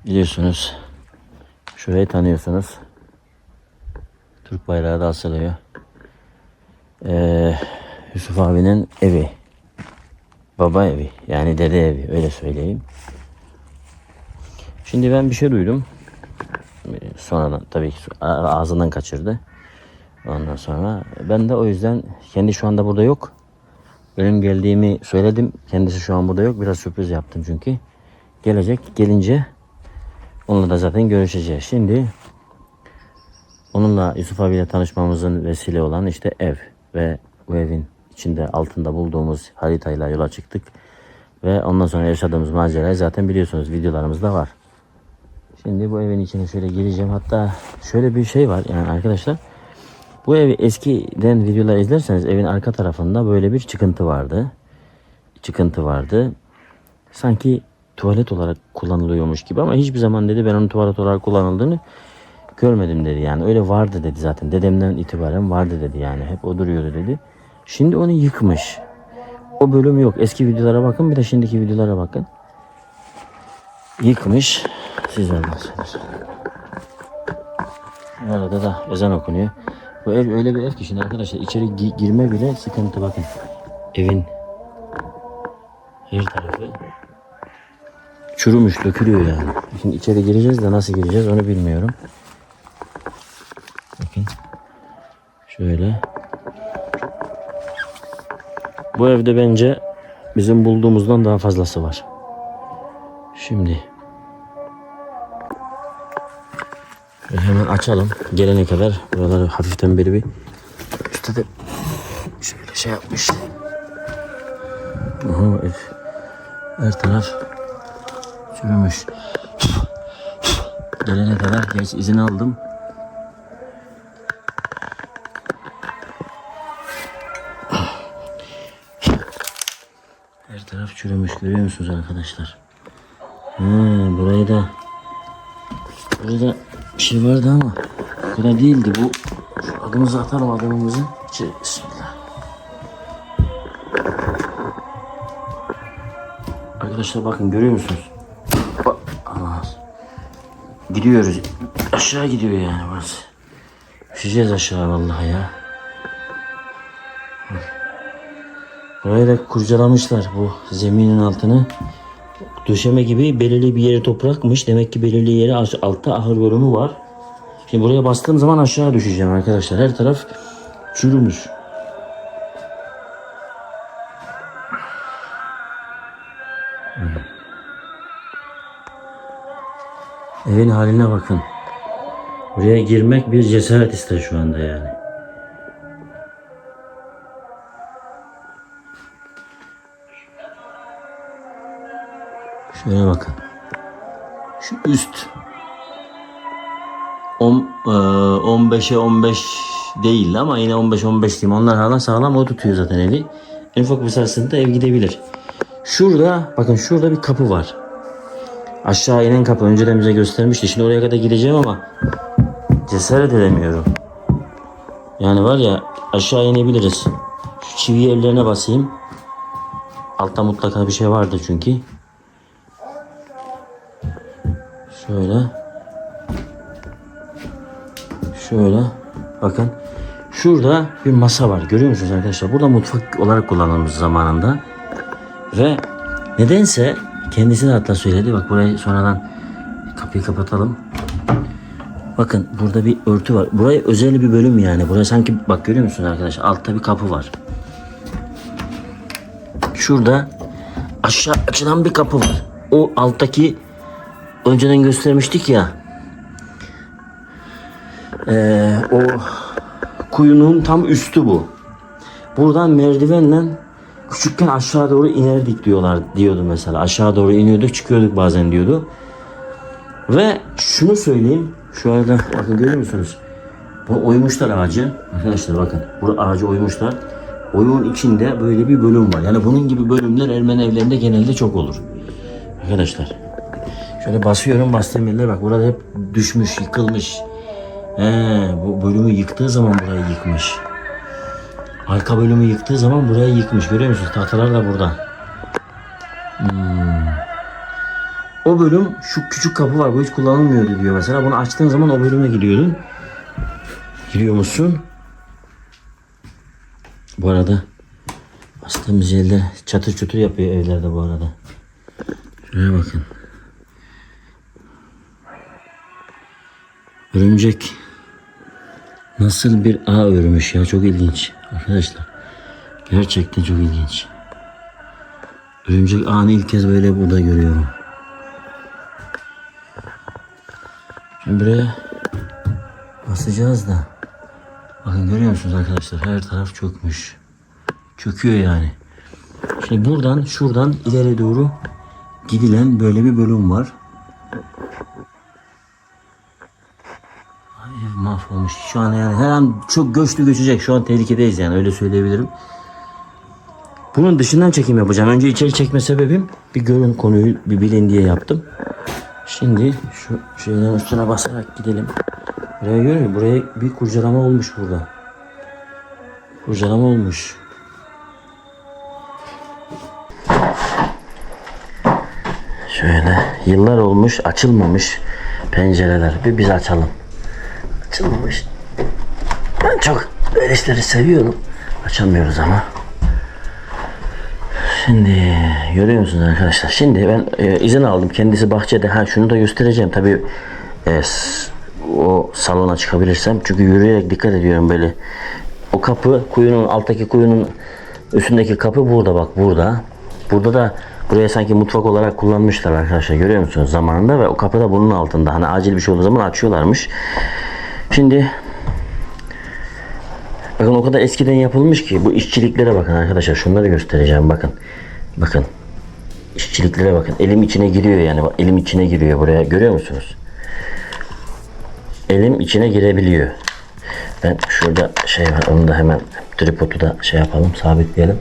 Biliyorsunuz. Şurayı tanıyorsunuz. Türk bayrağı da asılıyor. Yusuf abinin evi. Baba evi. Yani dede evi. Öyle söyleyeyim. Şimdi ben bir şey duydum. Sonradan tabii ki ağzından kaçırdı. Ondan sonra ben de o yüzden kendi şu anda burada yok. Benim geldiğimi söyledim. Kendisi şu an burada yok. Biraz sürpriz yaptım çünkü. Gelecek. Gelince onunla da zaten görüşeceğiz. Şimdi onunla Yusuf abiyle tanışmamızın vesile olan işte ev ve bu evin içinde altında bulduğumuz haritayla yola çıktık. Ve ondan sonra yaşadığımız macerayı zaten biliyorsunuz, videolarımızda var. Şimdi bu evin içine şöyle gireceğim. Hatta şöyle bir şey var yani arkadaşlar. Bu evi eskiden videolar izlerseniz evin arka tarafında böyle bir çıkıntı vardı. Sanki tuvalet olarak kullanılıyormuş gibi ama hiçbir zaman dedi ben onun tuvalet olarak kullanıldığını görmedim dedi. Yani öyle vardı dedi zaten. Dedemden itibaren vardı dedi yani. Hep o duruyordu dedi. Şimdi onu yıkmış. O bölüm yok. Eski videolara bakın, bir de şimdiki videolara bakın. Yıkmış. Sizler nasılsınız? Arada da ezan okunuyor. Bu ev öyle bir ev ki şimdi arkadaşlar içeri girme bile sıkıntı, bakın. Evin her tarafı çürümüş, dökülüyor yani. Şimdi içeri gireceğiz de nasıl gireceğiz onu bilmiyorum. Bakın. Şöyle. Bu evde bence bizim bulduğumuzdan daha fazlası var. Şimdi hemen açalım. Gelene kadar buraları hafiften bir üstte de şöyle şey yapmış. Oho, her taraf çürümüş. Gelene kadar geç izin aldım. Her taraf çürümüş, görüyor musunuz arkadaşlar? Burada bir şey vardı ama burada değildi bu. Şu adımızı atalım, adımımızı. Bismillah. Arkadaşlar bakın, görüyor musunuz? Bak, Allah. Gidiyoruz. Aşağı gidiyor yani burası. Düşeceğiz aşağı vallahi ya. Burayı da kurcalamışlar, bu zeminin altını. Döşeme gibi belirli bir yeri toprakmış. Demek ki belirli yeri altta ahır bölümü var. Şimdi buraya bastığım zaman aşağı düşeceğim arkadaşlar. Her taraf çürümüş. Evin haline bakın. Buraya girmek bir cesaret ister şu anda yani. Şöyle bakın. Şu üst 15'e 15 değil ama yine 15-15 diyeyim. Onlar hala sağlam, o tutuyor zaten evi. En ufak bir sarsıntı ev gidebilir. Şurada bakın, şurada bir kapı var. Aşağı inen kapı. Önceden bize göstermişti. Şimdi oraya kadar gideceğim ama cesaret edemiyorum. Yani var ya, aşağı inebiliriz. Şu çivi yerlerine basayım. Altta mutlaka bir şey vardır çünkü. Şöyle bakın, şurada bir masa var, görüyor musunuz arkadaşlar? Burada mutfak olarak kullanılmış zamanında ve nedense kendisi de hatta söyledi. Bak, burayı sonradan kapıyı kapatalım. Bakın, burada bir örtü var. Burayı özel bir bölüm yani. Buraya sanki, bak görüyor musunuz arkadaşlar? Altta bir kapı var. Şurada aşağı açılan bir kapı var. O alttaki önceden göstermiştik ya. O kuyunun tam üstü bu. Buradan merdivenle küçükken aşağı doğru inerdik diyordu mesela. Aşağı doğru iniyorduk, çıkıyorduk bazen diyordu. Ve şunu söyleyeyim. Şu arada bakın, görüyor musunuz? Bu oymuşlar ağacı. Arkadaşlar bakın. Burada ağacı oymuşlar. Oyun içinde böyle bir bölüm var. Yani bunun gibi bölümler Ermeni evlerinde genelde çok olur. Arkadaşlar. Şöyle basıyorum, bastığım yerler bak. Burada hep düşmüş, yıkılmış. Bu bölümü yıktığı zaman burayı yıkmış. Arka bölümü yıktığı zaman burayı yıkmış. Görüyor musunuz? Tahtalar da burada. O o bölüm şu küçük kapı var. Bu hiç kullanılmıyordu diyor mesela. Bunu açtığın zaman o bölüme gidiyordun. Giriyor musun? Bu arada bastığımız yerde çatır çutur yapıyor evlerde bu arada. Şuraya bakın. Örümcek nasıl bir ağ örmüş ya, çok ilginç arkadaşlar. Gerçekten çok ilginç. Örümcek ağını ilk kez böyle burada görüyorum. Şimdi buraya basacağız da. Bakın görüyor musunuz arkadaşlar? Her taraf çökmüş. Çöküyor yani. Şimdi buradan şuradan ileri doğru gidilen böyle bir bölüm var. Ay, ev mahvolmuş. Şu an yani her an çok göçecek. Şu an tehlikedeyiz yani, öyle söyleyebilirim. Bunun dışından çekim yapacağım. Önce içeri çekme sebebim bir görün, konuyu bir bilin diye yaptım. Şimdi şu şeylerin üstüne basarak gidelim. Buraya görüyor musun? Buraya bir kurcalama olmuş burada. Kurcalama olmuş. Şöyle yıllar olmuş açılmamış pencereler. Bir biz açalım. Açılmamış. Ben çok böyle işleri seviyorum. Açamıyoruz ama. Şimdi görüyor musunuz arkadaşlar? Şimdi ben izin aldım. Kendisi bahçede. Ha, şunu da göstereceğim. Tabii o salona çıkabilirsem. Çünkü yürüyerek dikkat ediyorum böyle. O kapı kuyunun, alttaki kuyunun üstündeki kapı burada, bak burada. Burada da buraya sanki mutfak olarak kullanmışlar arkadaşlar. Görüyor musunuz zamanında, ve o kapı da bunun altında. Hani acil bir şey olduğu zaman açıyorlarmış. Şimdi bakın o kadar eskiden yapılmış ki bu işçiliklere bakın arkadaşlar. Şunları göstereceğim, bakın. Bakın. İşçiliklere bakın. Elim içine giriyor yani. Bak, elim içine giriyor buraya. Görüyor musunuz? Elim içine girebiliyor. Ben şurada şey var. Onu da hemen tripodu da şey yapalım. Sabitleyelim.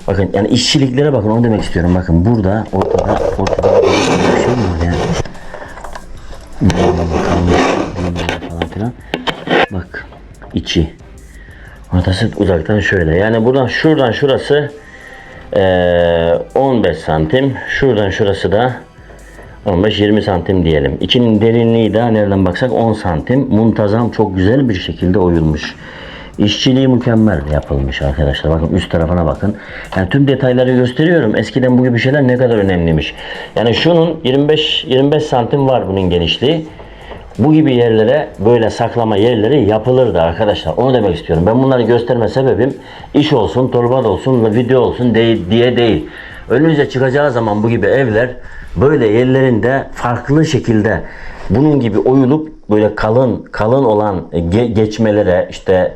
Bakın yani işçiliklere bakın. Onu demek istiyorum. Bakın burada ortada bir şey mi var yani? Falan filan. Bak. İçi. Ortası uzaktan şöyle. Yani buradan şuradan şurası 15 santim. Şuradan şurası da 15-20 santim diyelim. İçinin derinliği de nereden baksak 10 santim. Muntazam, çok güzel bir şekilde oyulmuş. İşçiliği mükemmel yapılmış arkadaşlar. Bakın üst tarafına bakın. Yani tüm detayları gösteriyorum. Eskiden bu gibi şeyler ne kadar önemliymiş. Yani şunun 25 santim var bunun genişliği. Bu gibi yerlere, böyle saklama yerleri yapılırdı arkadaşlar. Onu demek istiyorum. Ben bunları gösterme sebebim iş olsun, torba da olsun, video olsun diye değil. Önünüze çıkacağı zaman bu gibi evler böyle yerlerinde farklı şekilde bunun gibi oyulup böyle kalın olan geçmelere, işte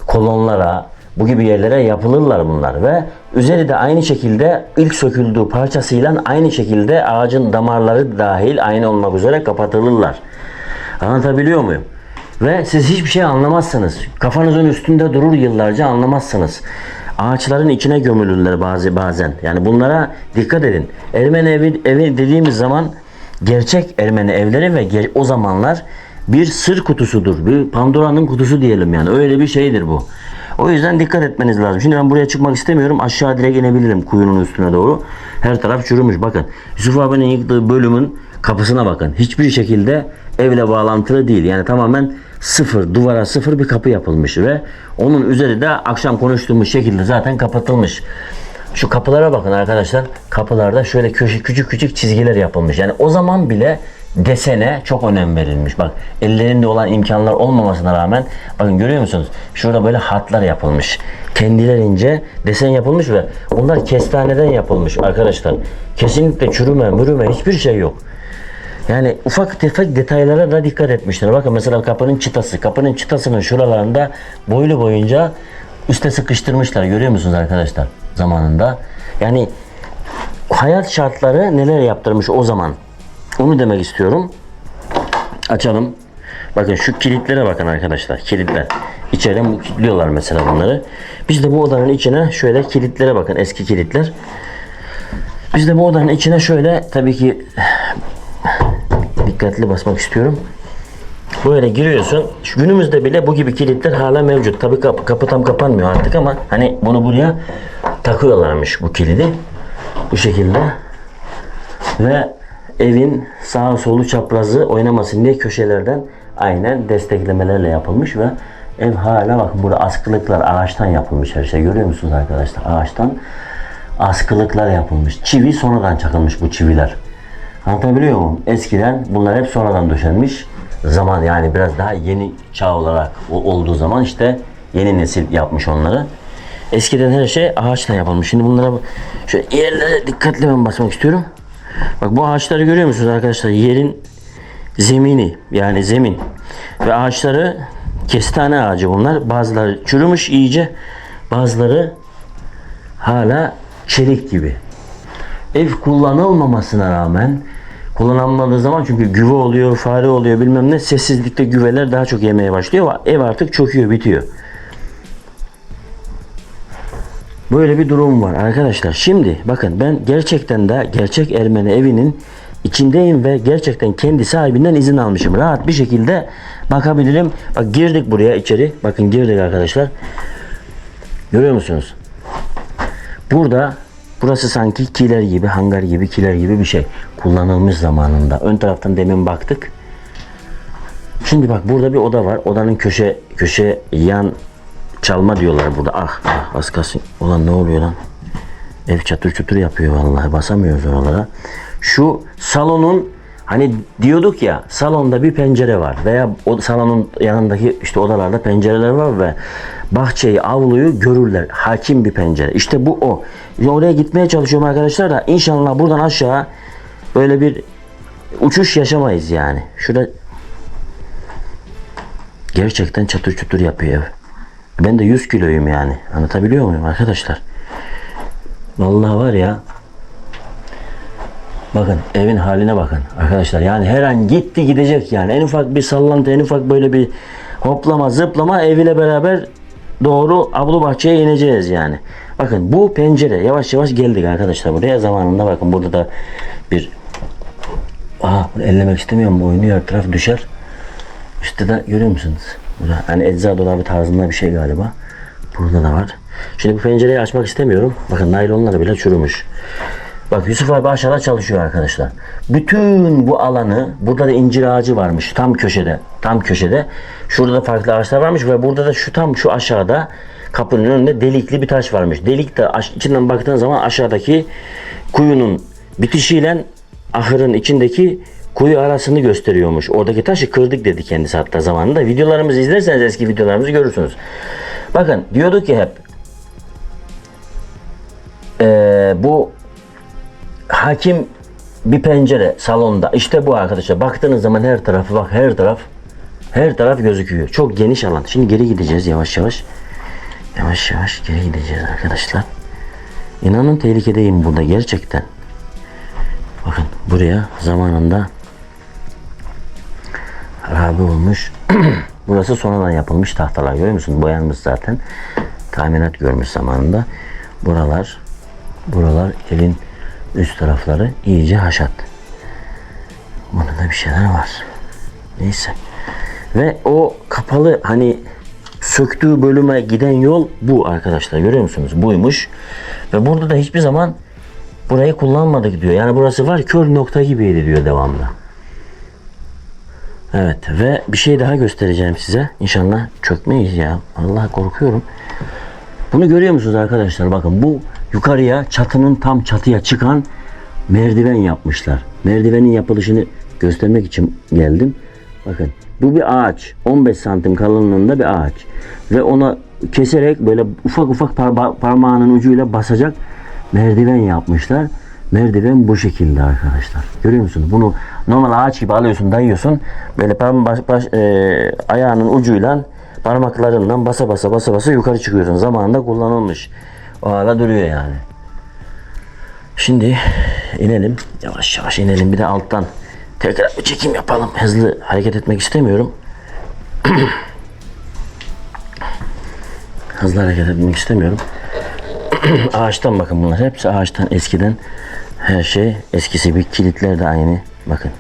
kolonlara, bu gibi yerlere yapılırlar bunlar ve üzeri de aynı şekilde ilk söküldüğü parçasıyla aynı şekilde ağacın damarları dahil aynı olmak üzere kapatılırlar. Anlatabiliyor muyum? Ve siz hiçbir şey anlamazsınız. Kafanızın üstünde durur yıllarca, anlamazsınız. Ağaçların içine gömülürler bazen. Yani bunlara dikkat edin. Ermeni evi dediğimiz zaman gerçek Ermeni evleri ve o zamanlar bir sır kutusudur. Bir Pandora'nın kutusu diyelim yani. Öyle bir şeydir bu. O yüzden dikkat etmeniz lazım. Şimdi ben buraya çıkmak istemiyorum. Aşağı direkt inebilirim kuyunun üstüne doğru. Her taraf çürümüş. Bakın Yusuf abinin yıktığı bölümün kapısına bakın. Hiçbir şekilde evle bağlantılı değil. Yani tamamen sıfır, duvara sıfır bir kapı yapılmış ve onun üzeri de akşam konuştuğumuz şekilde zaten kapatılmış. Şu kapılara bakın arkadaşlar. Kapılarda şöyle küçük çizgiler yapılmış. Yani o zaman bile desene çok önem verilmiş. Bak ellerinde olan imkanlar olmamasına rağmen bakın görüyor musunuz? Şurada böyle hatlar yapılmış. Kendilerince desen yapılmış ve bunlar kestaneden yapılmış arkadaşlar. Kesinlikle mürüme hiçbir şey yok. Yani ufak tefek detaylara da dikkat etmişler. Bakın mesela kapının çıtası. Kapının çıtasının şuralarında boylu boyunca üste sıkıştırmışlar. Görüyor musunuz arkadaşlar? Zamanında. Yani hayat şartları neler yaptırmış o zaman. Onu demek istiyorum. Açalım. Bakın şu kilitlere bakın arkadaşlar. Kilitler. İçeriden kilitliyorlar mesela bunları. Biz de bu odanın içine şöyle kilitlere bakın. Eski kilitler. Biz de bu odanın içine şöyle tabii ki dikkatli basmak istiyorum. Böyle giriyorsun. Şu günümüzde bile bu gibi kilitler hala mevcut. Tabii kapı tam kapanmıyor artık ama hani bunu buraya takıyorlarmış bu kilidi. Bu şekilde. Ve evin sağa solu çaprazı oynamasın diye köşelerden aynen desteklemelerle yapılmış ve ev hala bakın burada askılıklar ağaçtan yapılmış her şey. Görüyor musunuz arkadaşlar? Ağaçtan askılıklar yapılmış. Çivi sonradan çakılmış bu çiviler. Anlatabiliyor muyum? Eskiden bunlar hep sonradan döşenmiş. Zaman yani biraz daha yeni çağ olarak olduğu zaman işte yeni nesil yapmış onları. Eskiden her şey ağaçtan yapılmış. Şimdi bunlara şöyle yerlere dikkatli ben basmak istiyorum. Bak bu ağaçları görüyor musunuz arkadaşlar? Yerin zemini yani zemin. Ve ağaçları kestane ağacı bunlar. Bazıları çürümüş iyice. Bazıları hala çelik gibi. Ev kullanılmamasına rağmen kullanılmadığı zaman çünkü güve oluyor, fare oluyor bilmem ne sessizlikte güveler daha çok yemeye başlıyor. Ev artık çöküyor, bitiyor. Böyle bir durum var arkadaşlar. Şimdi bakın ben gerçekten de gerçek Ermeni evinin içindeyim ve gerçekten kendi sahibinden izin almışım. Rahat bir şekilde bakabilirim. Bak girdik buraya içeri. Bakın girdik arkadaşlar. Görüyor musunuz? Burası sanki kiler gibi, hangar gibi, kiler gibi bir şey. Kullanılmış zamanında. Ön taraftan demin baktık. Şimdi bak burada bir oda var. Odanın köşe yan çalma diyorlar burada. Ah az kalsın. Ulan ne oluyor lan? Ev çatır çutur yapıyor vallahi. Basamıyoruz oralara. Şu salonun hani diyorduk ya salonda bir pencere var veya o salonun yanındaki işte odalarda pencereler var ve bahçeyi, avluyu görürler. Hakim bir pencere. İşte bu o. Oraya gitmeye çalışıyorum arkadaşlar da inşallah buradan aşağı böyle bir uçuş yaşamayız yani. Şurada gerçekten çatır çutur yapıyor ev. Ben de 100 kiloyum yani. Anlatabiliyor muyum arkadaşlar? Vallahi var ya. Bakın evin haline bakın arkadaşlar. Yani her an gitti gidecek yani. En ufak bir sallantı, en ufak böyle bir hoplama, zıplama eviyle beraber doğru avlu bahçeye ineceğiz yani. Bakın bu pencere yavaş yavaş geldik arkadaşlar buraya zamanında bakın burada da bir ellemek istemiyorum oynuyor her taraf düşer. İşte de görüyor musunuz? Burada hani ecza dolabı tarzında bir şey galiba. Burada da var. Şimdi bu pencereyi açmak istemiyorum. Bakın naylonlar bile çürümüş. Bak Yusuf abi aşağıda çalışıyor arkadaşlar. Bütün bu alanı burada da incir ağacı varmış tam köşede. Tam köşede. Şurada da farklı ağaçlar varmış ve burada da şu aşağıda kapının önünde delikli bir taş varmış. Delik de içinden baktığın zaman aşağıdaki kuyunun bitişiyle ahırın içindeki kuyu arasını gösteriyormuş. Oradaki taşı kırdık dedi kendisi hatta zamanında. Videolarımızı izlerseniz eski videolarımızı görürsünüz. Bakın diyorduk ki hep bu hakim bir pencere salonda. İşte bu arkadaşlar. Baktığınız zaman her tarafı bak her taraf gözüküyor. Çok geniş alan. Şimdi geri gideceğiz yavaş yavaş. Yavaş yavaş geri gideceğiz arkadaşlar. İnanın tehlikedeyim burada gerçekten. Bakın buraya zamanında harabe olmuş. Burası sonradan yapılmış tahtalar görüyor musunuz? Boyanmış zaten. Tamirat görmüş zamanında. Buralar evin üst tarafları iyice haşat. Burada bir şeyler var. Neyse. Ve o kapalı hani söktüğü bölüme giden yol bu arkadaşlar. Görüyor musunuz? Buymuş. Ve burada da hiçbir zaman burayı kullanmadık diyor. Yani burası var kör nokta gibiydi diyor devamlı. Evet ve bir şey daha göstereceğim size. İnşallah çökmeyiz ya. Allah korkuyorum. Bunu görüyor musunuz arkadaşlar? Bakın bu yukarıya çatının tam çatıya çıkan merdiven yapmışlar. Merdivenin yapılışını göstermek için geldim. Bakın bu bir ağaç. 15 santim kalınlığında bir ağaç. Ve ona keserek böyle ufak ufak parmağının ucuyla basacak merdiven yapmışlar. Merdiven bu şekilde arkadaşlar. Görüyor musunuz? Bunu normal ağaç gibi alıyorsun, dayıyorsun. Böyle ayağının ucuyla parmaklarından basa basa yukarı çıkıyorsun. Zamanında kullanılmış. O hala duruyor yani. Şimdi inelim. Yavaş yavaş inelim. Bir de alttan tekrar bir çekim yapalım. Hızlı hareket etmek istemiyorum. Hızlı hareket etmek istemiyorum. Ağaçtan bakın bunlar. Hepsi ağaçtan eskiden. Her şey eskisi gibi. Kilitler de aynı. Bakın.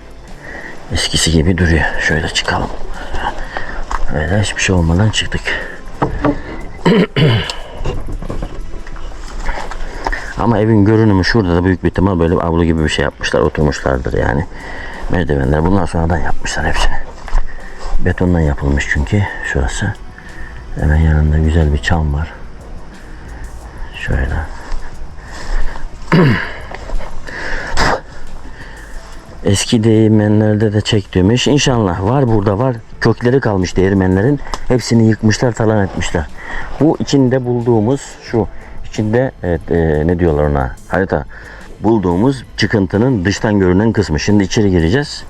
Eskisi gibi duruyor. Şöyle çıkalım. Böyle hiçbir şey olmadan çıktık. Ama evin görünümü şurada da büyük bir ihtimal böyle bir avlu gibi bir şey yapmışlar. Oturmuşlardır yani. Merdivenler bundan sonradan yapmışlar hepsini. Betondan yapılmış çünkü şurası. Hemen yanında güzel bir çam var. Şöyle. Eski değirmenlerde de çektirmiş. İnşallah var, burada var. Kökleri kalmış değirmenlerin. Hepsini yıkmışlar, talan etmişler. Bu içinde bulduğumuz şu içinde ne diyorlar ona, harita bulduğumuz çıkıntının dıştan görünen kısmı. Şimdi içeri gireceğiz.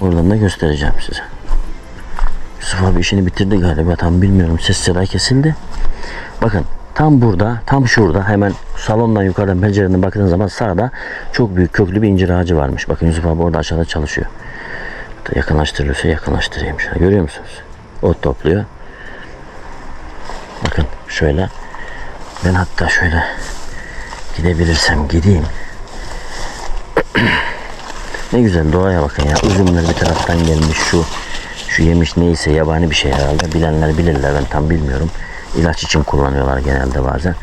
Oradan da göstereceğim size. Yusuf abi işini bitirdi galiba, tam bilmiyorum, ses seda kesildi. Bakın tam burada, tam şurada, hemen salondan yukarıdan pencereden baktığınız zaman sağda çok büyük köklü bir incir ağacı varmış. Bakın Yusuf abi orada aşağıda çalışıyor. Yakınlaştırılırsa yakınlaştırayım. Şöyle görüyor musunuz? Ot topluyor. Bakın şöyle. Ben hatta şöyle gidebilirsem gideyim. Ne güzel doğaya bakın ya. Üzümler bir taraftan gelmiş, şu yemiş neyse, yabani bir şey herhalde. Bilenler bilirler, ben tam bilmiyorum. İlaç için kullanıyorlar genelde bazen.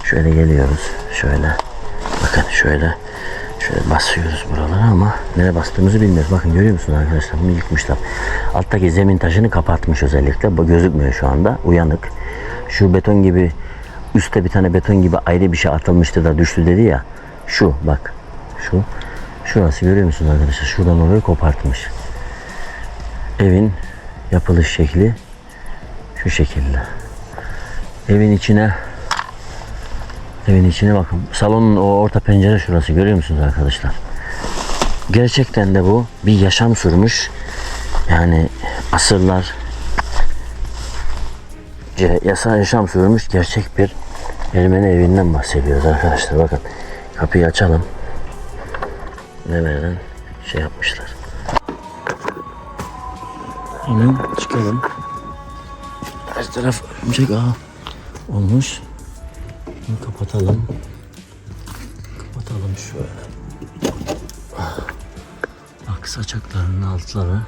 Şöyle geliyoruz. Şöyle. Bakın şöyle basıyoruz buralara ama nereye bastığımızı bilmiyoruz. Bakın görüyor musunuz arkadaşlar? Bunu yıkmışlar. Alttaki zemin taşını kapatmış özellikle. Bu gözükmüyor şu anda. Uyanık. Şu beton gibi, üstte bir tane beton gibi ayrı bir şey atılmıştı da düştü dedi ya. Şu bak. Şurası görüyor musunuz arkadaşlar? Şuradan orayı kopartmış. Evin yapılış şekli şu şekilde. Evin içine bakın. Salonun o orta pencere şurası görüyor musunuz arkadaşlar? Gerçekten de bu bir yaşam sürmüş. Yani asırlar yaşam sürmüş gerçek bir Ermeni evinden bahsediyoruz arkadaşlar. Bakın kapıyı açalım. Nelerden şey yapmışlar. Hemen çıkalım. Her taraf örümcek ağı olmuş. Bunu kapatalım. Kapatalım şöyle. Bak saçaklarının altları.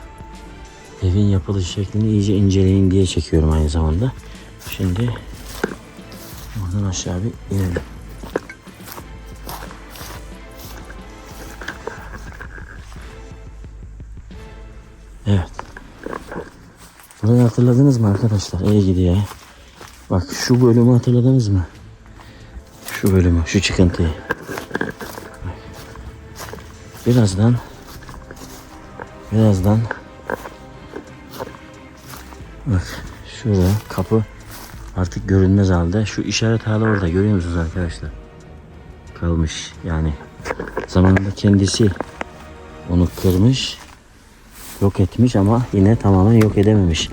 Evin yapılış şeklini iyice inceleyin diye çekiyorum aynı zamanda. Şimdi oradan aşağı bir inelim. Evet. Burayı hatırladınız mı arkadaşlar? İyi gidiyor. Bak şu bölümü hatırladınız mı? Şu bölümü, şu çıkıntıyı. Birazdan bak şurada kapı artık görünmez halde. Şu işaret hala orada, görüyor musunuz arkadaşlar? Kalmış yani. Zamanında kendisi onu kırmış, yok etmiş ama yine tamamen yok edememiş.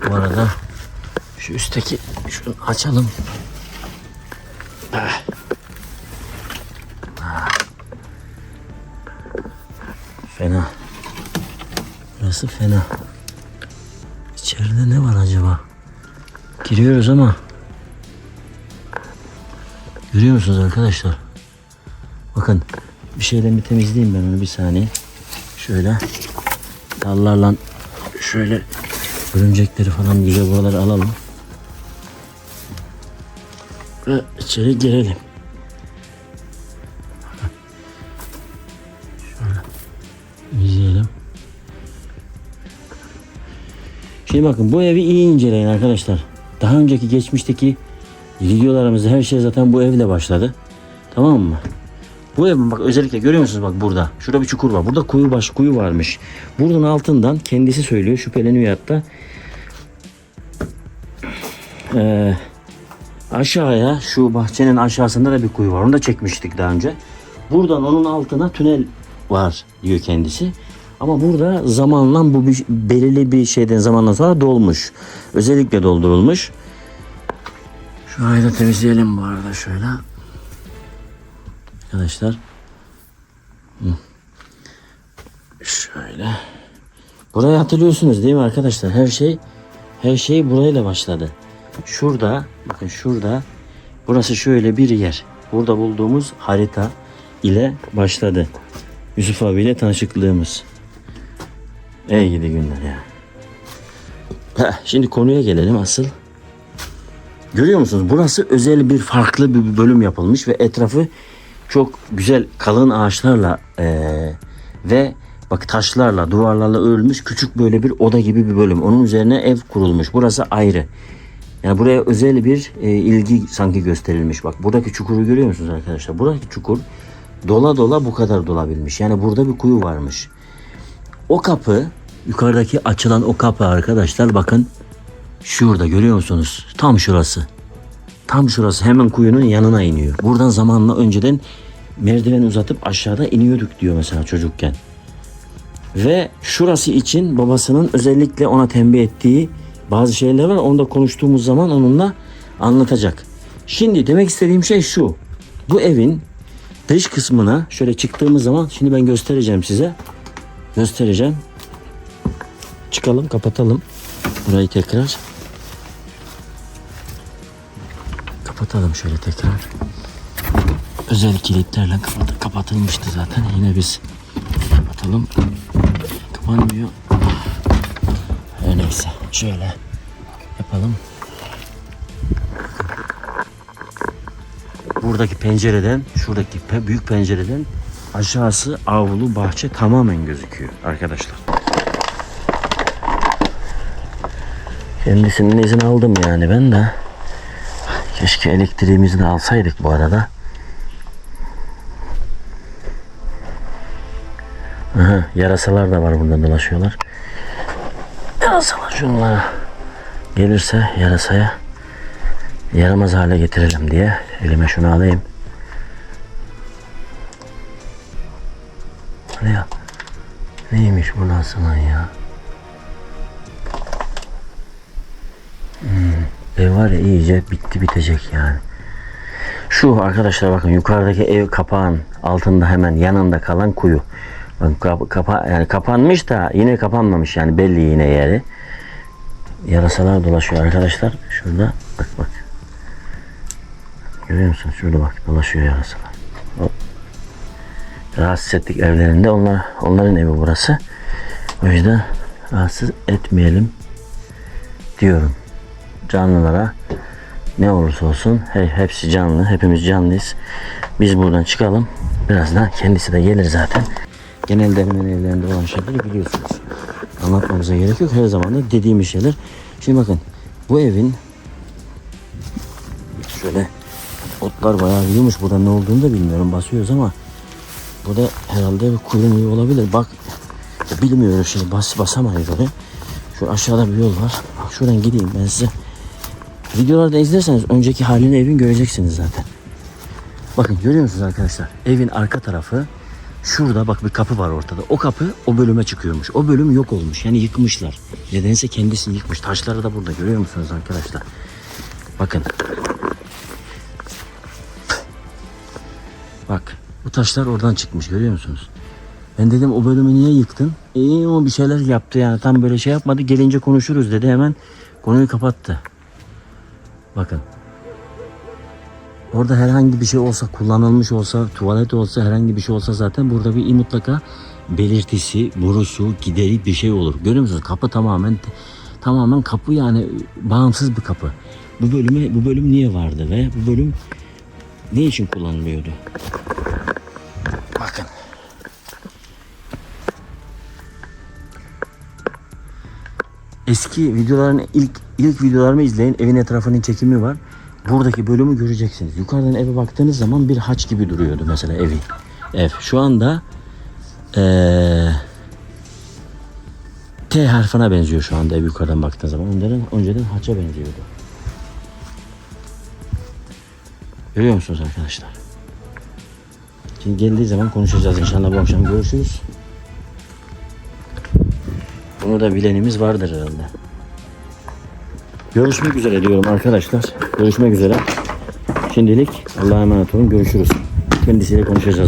Bu arada şu üstteki şunu açalım. Fena. Burası fena. İçeride ne var acaba? Giriyoruz ama görüyor musunuz arkadaşlar? Bakın bir şeyden bir temizleyeyim ben onu, bir saniye. Şöyle dallarla şöyle örümcekleri falan güzel buraları alalım. Ve içeri girelim. Şöyle izleyelim. Şimdi bakın bu evi iyi inceleyin arkadaşlar. Daha önceki geçmişteki videolarımızda her şey zaten bu evle başladı. Tamam mı? Bu ev bak özellikle görüyor musunuz, bak burada. Şurada bir çukur var. Burada kuyu varmış. Buradan altından kendisi söylüyor, şüpheleniyor hatta. Aşağıya şu bahçenin aşağısında da bir kuyu var. Onu da çekmiştik daha önce. Buradan onun altına tünel var diyor kendisi. Ama burada zamanla bu belirli bir şeyden zamanla sonra dolmuş. Özellikle doldurulmuş. Şurayı da temizleyelim bu arada şöyle. Arkadaşlar. Şöyle. Burayı hatırlıyorsunuz değil mi arkadaşlar? Her şey burayla başladı. Şurada, bakın şurada, burası şöyle bir yer. Burada bulduğumuz harita ile başladı. Yusuf abiyle tanışıklığımız. Ey gidi günler ya. Şimdi konuya gelelim asıl. Görüyor musunuz? Burası özel bir farklı bir bölüm yapılmış ve etrafı çok güzel kalın ağaçlarla ve bak taşlarla, duvarlarla örülmüş küçük böyle bir oda gibi bir bölüm. Onun üzerine ev kurulmuş. Burası ayrı. Yani buraya özel bir ilgi sanki gösterilmiş. Bak buradaki çukuru görüyor musunuz arkadaşlar? Buradaki çukur dola dola bu kadar dolabilmiş. Yani burada bir kuyu varmış. O kapı, yukarıdaki açılan o kapı arkadaşlar bakın şurada görüyor musunuz? Tam şurası. Tam şurası hemen kuyunun yanına iniyor. Buradan zamanla önceden merdiven uzatıp aşağıda iniyorduk diyor mesela çocukken. Ve şurası için babasının özellikle ona tembih ettiği bazı şeyler var. Onu da konuştuğumuz zaman onunla anlatacak. Şimdi demek istediğim şey şu. Bu evin dış kısmına şöyle çıktığımız zaman şimdi ben göstereceğim size. Göstereceğim. Çıkalım, kapatalım. Burayı tekrar. Kapatalım şöyle tekrar. Özel kilitlerle kapatılmıştı zaten. Yine biz kapatalım. Kapanmıyor. Her neyse. Şöyle yapalım. Buradaki pencereden, şuradaki büyük pencereden aşağısı avlu bahçe tamamen gözüküyor arkadaşlar. Kendisinin izin aldım yani ben de. Keşke elektriğimizi de alsaydık bu arada. Aha, yarasalar da var burada dolaşıyorlar. Yarasalar şunlara gelirse yarasaya yaramaz hale getirelim diye elime şunu alayım. Ya neymiş bu nasıl ya? Ev var ya iyice bitti bitecek yani. Şu arkadaşlar bakın yukarıdaki ev kapağın altında hemen yanında kalan kuyu. Yani kapanmış da yine kapanmamış yani belli yine yeri. Yarasalar dolaşıyor arkadaşlar. Şurada bak. Görüyor musun? Şurada bak dolaşıyor yarasalar. Rahatsız ettik evlerinde. Onların evi burası. O yüzden rahatsız etmeyelim diyorum. Canlılara ne olursa olsun hepsi canlı. Hepimiz canlıyız. Biz buradan çıkalım. Birazdan kendisi de gelir zaten. Genelde hemen evlerinde olan şeyleri biliyorsunuz. Anlatmamıza gerek yok. Her zaman da dediğimiz şeyler. Şimdi bakın bu evin şöyle otlar bayağı büyümüş. Burada ne olduğunu da bilmiyorum. Basıyoruz ama burada herhalde bir kuyu olabilir. Bak bilmiyorum şimdi basamayız oraya. Şu aşağıda bir yol var. Bak şuradan gideyim ben size. Videolarda izlerseniz önceki halini evin göreceksiniz zaten. Bakın görüyor musunuz arkadaşlar? Evin arka tarafı şurada bak bir kapı var ortada. O kapı o bölüme çıkıyormuş. O bölüm yok olmuş. Yani yıkmışlar. Nedense kendisi yıkmış. Taşları da burada görüyor musunuz arkadaşlar? Bakın. Bak bu taşlar oradan çıkmış görüyor musunuz? Ben dedim o bölümü niye yıktın? O bir şeyler yaptı yani tam böyle şey yapmadı. Gelince konuşuruz dedi hemen konuyu kapattı. Bakın. Orada herhangi bir şey olsa kullanılmış olsa tuvalet olsa herhangi bir şey olsa zaten burada bir mutlaka belirtisi, borusu, gideri bir şey olur. Görüyor musunuz? Kapı tamamen kapı yani bağımsız bir kapı. Bu bölüm niye vardı ve bu bölüm ne için kullanılıyordu? Bakın. Eski videoların ilk videolarımı izleyin. Evin etrafının çekimi var. Buradaki bölümü göreceksiniz. Yukarıdan eve baktığınız zaman bir haç gibi duruyordu mesela ev. Şu anda T harfine benziyor şu anda ev yukarıdan baktığınız zaman. Önceden haça benziyordu. Görüyor musunuz arkadaşlar? Şimdi geldiği zaman konuşacağız inşallah bu akşam görüşürüz. Bunu da bilenimiz vardır herhalde. Görüşmek üzere diyorum arkadaşlar. Görüşmek üzere. Şimdilik Allah'a emanet olun. Görüşürüz. Kendisiyle konuşacağız.